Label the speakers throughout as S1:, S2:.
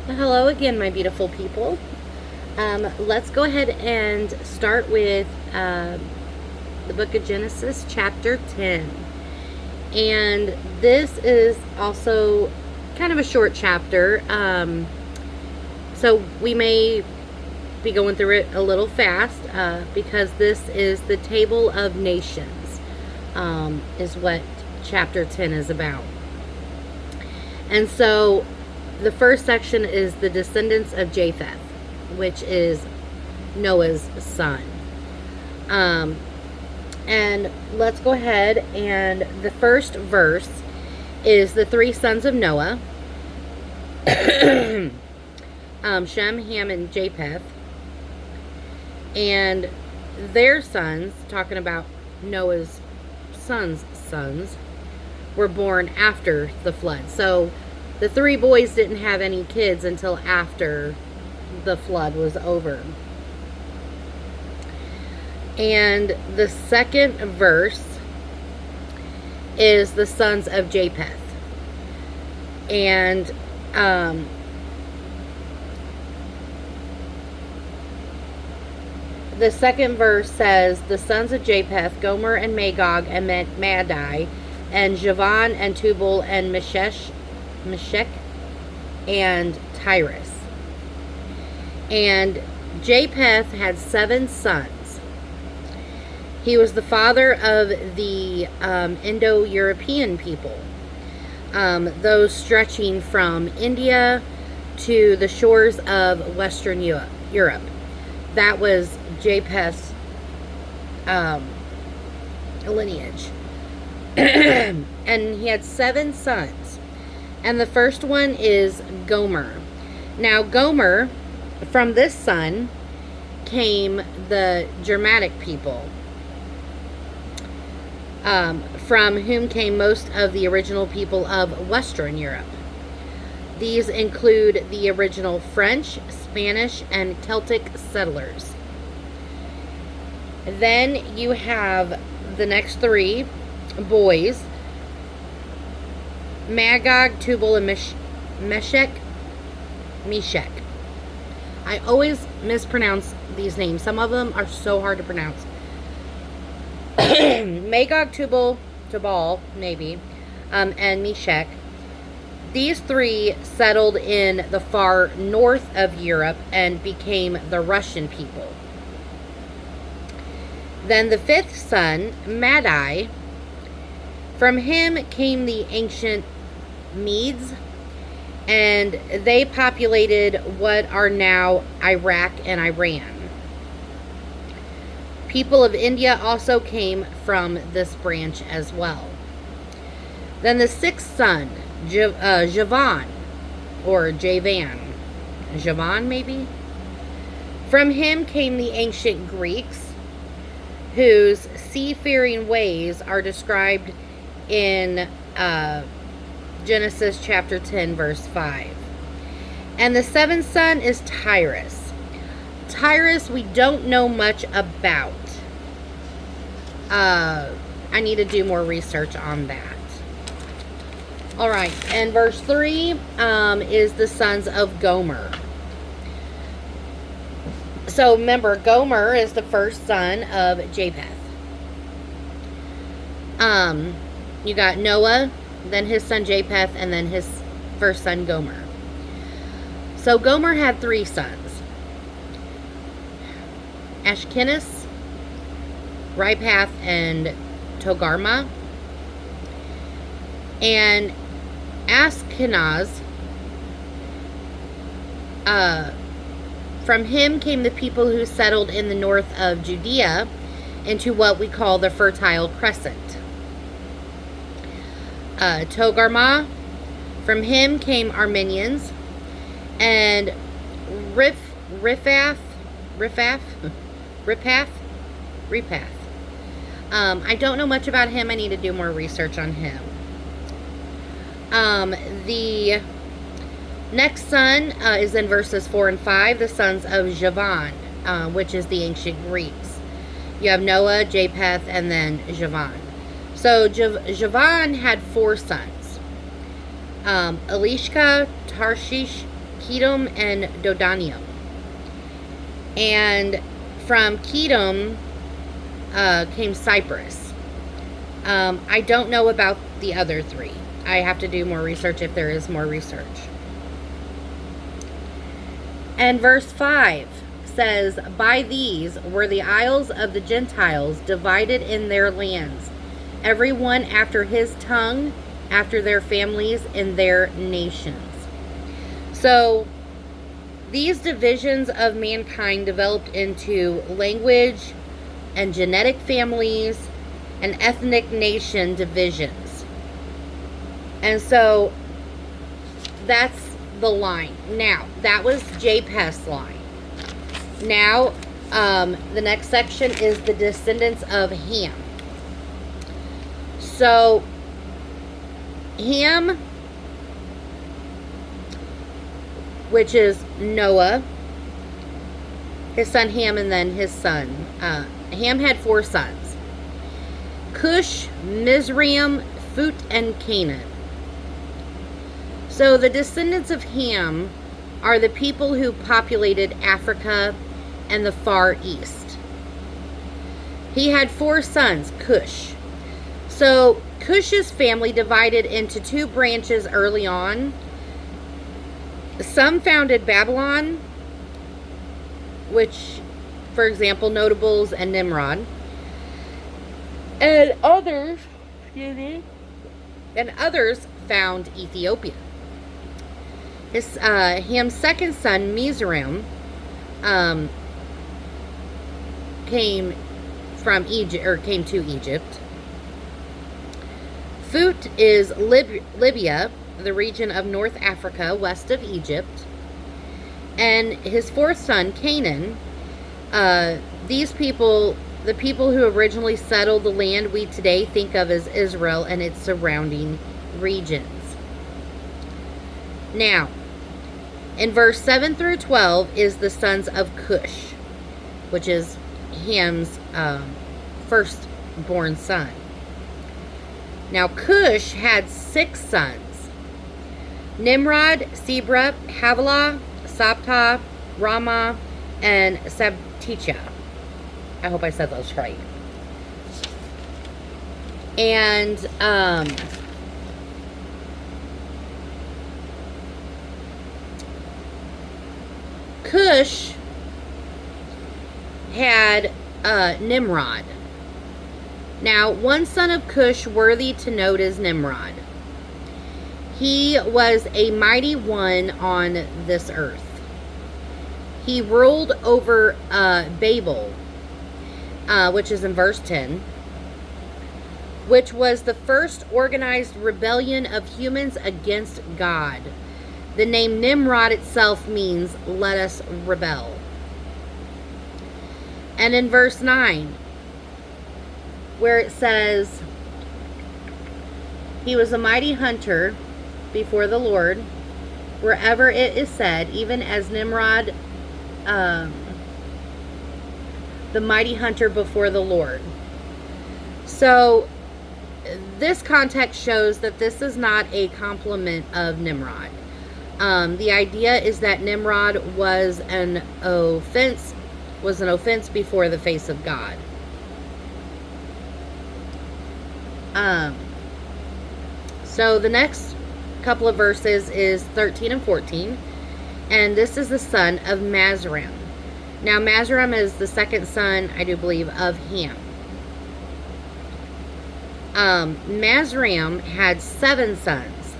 S1: Hello again, my beautiful people. Let's go ahead and start with the book of Genesis, chapter 10. And this is also kind of a short chapter, so we may be going through it a little fast because this is the Table of Nations, is what chapter 10 is about. And so the first section is the descendants of Japheth, which is Noah's son. And let's go ahead, and the first verse is the three sons of Noah, Shem, Ham, and Japheth, and their sons, talking about Noah's sons, were born after the flood. So the three boys didn't have any kids until after the flood was over. And the second verse is the sons of Japheth. And the second verse says, the sons of Japheth, Gomer and Magog and Madai, and Javan and Tubal and Meshech and Tyrus. And Japheth had 7 sons. He was the father of the Indo-European people, those stretching from India to the shores of Western Europe. That was Japheth's lineage. And he had 7 sons. And the first one is Gomer. Now, Gomer, from this son came the Germanic people, from whom came most of the original people of Western Europe. These include the original French, Spanish, and Celtic settlers. Then you have the next 3 boys, Magog, Tubal, and Meshech. I always mispronounce these names. Some of them are so hard to pronounce. Magog, Tubal, maybe, and Meshech. These 3 settled in the far north of Europe and became the Russian people. Then the 5th son, Madai, from him came the ancient Medes, and they populated what are now Iraq and Iran. People of India also came from this branch as well. Then the 6th son, Javan, or Javan maybe? From him came the ancient Greeks, whose seafaring ways are described in Genesis chapter 10, verse 5. And the 7th son is Tyrus. Tyrus we don't know much about. I need to do more research on that. Alright, and verse 3 is the sons of Gomer. So remember, Gomer is the first son of Japheth. You got Noah, then his son Japheth, and then his first son Gomer. So Gomer had 3 sons: Ashkenaz, Ripath, and Togarmah. And Ashkenaz, from him came the people who settled in the north of Judea into what we call the Fertile Crescent. Togarmah, from him came Armenians, and Ripath. I don't know much about him. I need to do more research on him. The next son is in verses 4 and 5, the sons of Javan, which is the ancient Greeks. You have Noah, Japheth, and then Javan. So Javan had 4 sons. Elishka, Tarshish, Kedom and Dodanium. And from Kedom came Cyprus. I don't know about the other three. I have to do more research if there is more research. And verse 5 says, by these were the isles of the Gentiles divided in their lands, every one after his tongue, after their families and their nations. So these divisions of mankind developed into language and genetic families and ethnic nation divisions. And so that's the line. Now, that was Japheth's line. Now, the next section is the descendants of Ham. So, Ham, which is Noah, his son Ham, and then his son. Ham had 4 sons: Cush, Mizraim, Phut, and Canaan. So the descendants of Ham are the people who populated Africa and the Far East. He had 4 sons, Cush. So Cush's family divided into 2 branches early on. Some founded Babylon, which, for example, Notables and Nimrod. And others found Ethiopia. Ham's second son, Mizraim, came from Egypt, or came to Egypt. Phut is Libya, the region of North Africa, west of Egypt. And his 4th son, Canaan, these people, the people who originally settled the land we today think of as Israel and its surrounding regions. Now, in verse 7 through 12 is the sons of Cush, which is Ham's firstborn son. Now, Cush had 6 sons: Nimrod, Sebra, Havilah, Sabta, Rama, and Sabtecha. I hope I said those right. And Cush had Nimrod. Now, one son of Cush worthy to note is Nimrod. He was a mighty one on this earth. He ruled over Babel, which is in verse 10, which was the first organized rebellion of humans against God. The name Nimrod itself means, let us rebel. And in verse 9, where it says, he was a mighty hunter before the Lord, wherever it is said, even as Nimrod, the mighty hunter before the Lord. So this context shows that this is not a compliment of Nimrod. The idea is that Nimrod was an offense before the face of God. So the next couple of verses is 13 and 14, and this is the son of Mizraim. Now, Mizraim is the second son, I do believe, of Ham. Mizraim had 7 sons: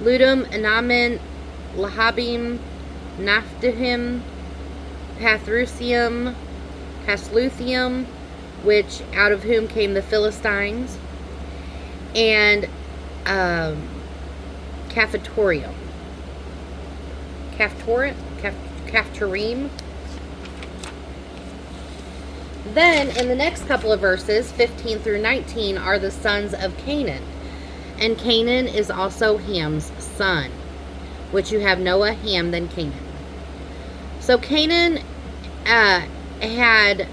S1: Ludum, Anamin, Lahabim, Naphtahim, Pathrusium, Casluthium, which out of whom came the Philistines, and Caphatorium. Caphtorim. Then, in the next couple of verses, 15 through 19, are the sons of Canaan. And Canaan is also Ham's son, which you have Noah, Ham, then Canaan. So Canaan had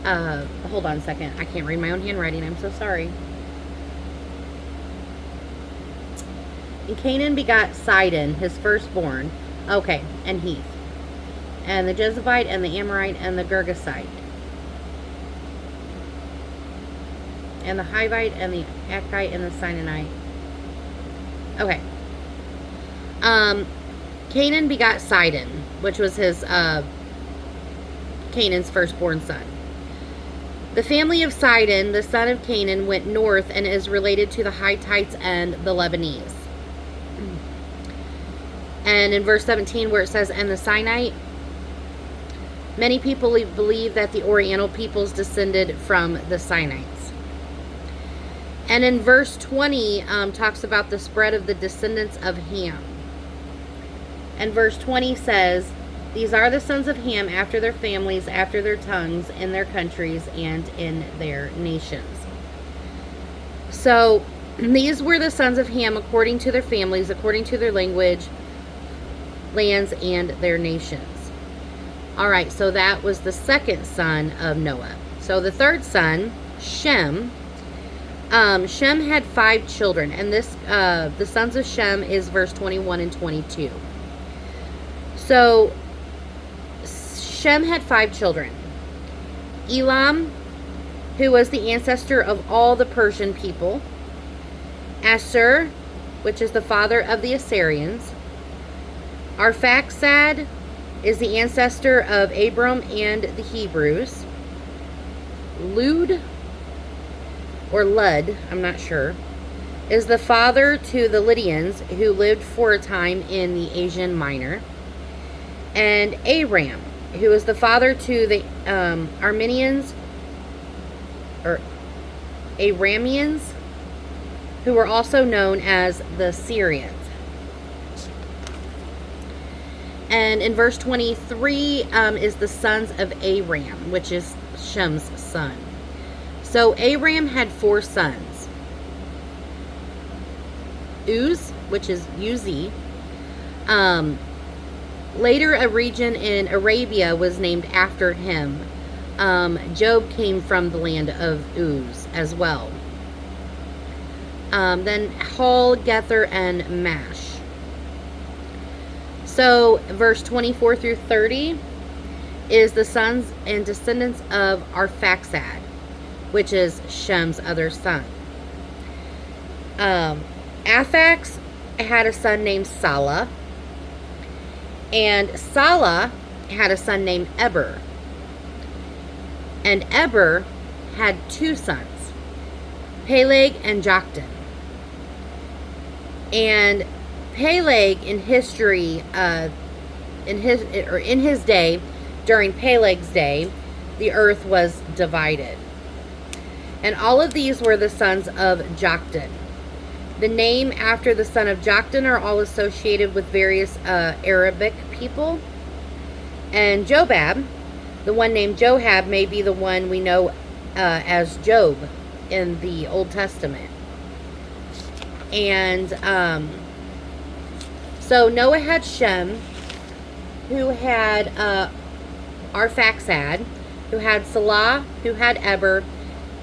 S1: hold on a second. I can't read my own handwriting. I'm so sorry. And Canaan begot Sidon, his firstborn. Okay, and Heath. And the Jezebite, and the Amorite, and the Girgasite. And the Hivite, and the Akite, and the Sinanite. Okay. Canaan begot Sidon, which was his, Canaan's firstborn son. The family of Sidon, the son of Canaan, went north and is related to the Hittites and the Lebanese. And in verse 17 where it says, and the Sinite, many people believe that the Oriental peoples descended from the Sinites. And in verse 20 talks about the spread of the descendants of Ham. And verse 20 says, these are the sons of Ham after their families, after their tongues, in their countries, and in their nations. So these were the sons of Ham according to their families, according to their language, lands, and their nations. All right, so that was the second son of Noah. So the third son, Shem. Shem had 5 children, and this the sons of Shem is verse 21 and 22. So Shem had 5 children. Elam, who was the ancestor of all the Persian people. Asshur, which is the father of the Assyrians. Arphaxad is the ancestor of Abram and the Hebrews. Lud, or Lud, I'm not sure, is the father to the Lydians who lived for a time in the Asian Minor. And Aram, who is the father to the Armenians, or Aramians, who were also known as the Syrians. And in verse 23 is the sons of Aram, which is Shem's son. So Aram had 4 sons. Uz, which is Uz. Later, a region in Arabia was named after him. Job came from the land of Uz as well. Then Hul, Gether, and Mash. So, verse 24 through 30 is the sons and descendants of Arphaxad, which is Shem's other son. Aphax had a son named Salah. And Salah had a son named Eber. And Eber had 2 sons, Peleg and Joktan. And Peleg in history, in his day, during Peleg's day, the earth was divided. And all of these were the sons of Joktan. The name after the son of Joktan are all associated with various Arabic people. And Jobab, the one named Johab, may be the one we know as Job in the Old Testament. And so Noah had Shem, who had Arphaxad, who had Salah, who had Eber,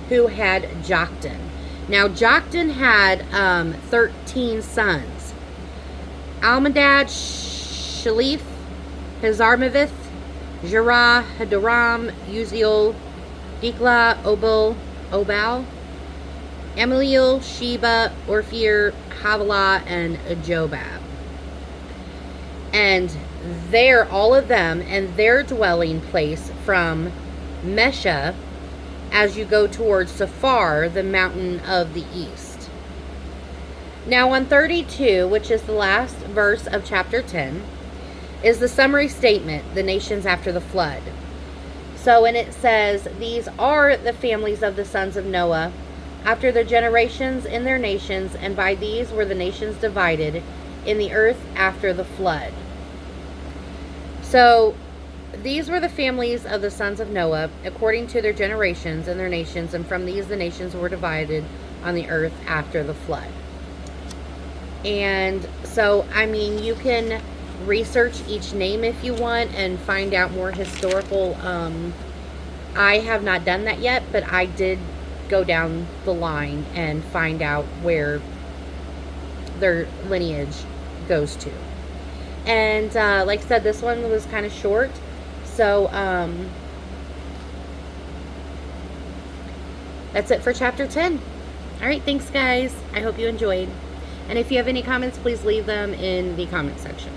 S1: who had Joktan. Now, Joktan had 13 sons. Almadad, Shalif, Hazarmaveth, Jerah, Hadoram, Uziel, Diklah, Obal, Ameliel, Sheba, Orphir, Havilah, and Jobab. And all of them, and their dwelling place from Mesha, as you go towards Safar, the mountain of the east. Now on 32, which is the last verse of chapter 10, is the summary statement, the nations after the flood. So, and it says, these are the families of the sons of Noah, after their generations in their nations, and by these were the nations divided in the earth after the flood. So, these were the families of the sons of Noah, according to their generations and their nations, and from these the nations were divided on the earth after the flood. And so, I mean, you can research each name if you want and find out more historical I have not done that yet, but I did go down the line and find out where their lineage goes to. And like I said, this one was kind of short. So that's it for chapter 10. All right, thanks guys. I hope you enjoyed. And if you have any comments, please leave them in the comment section.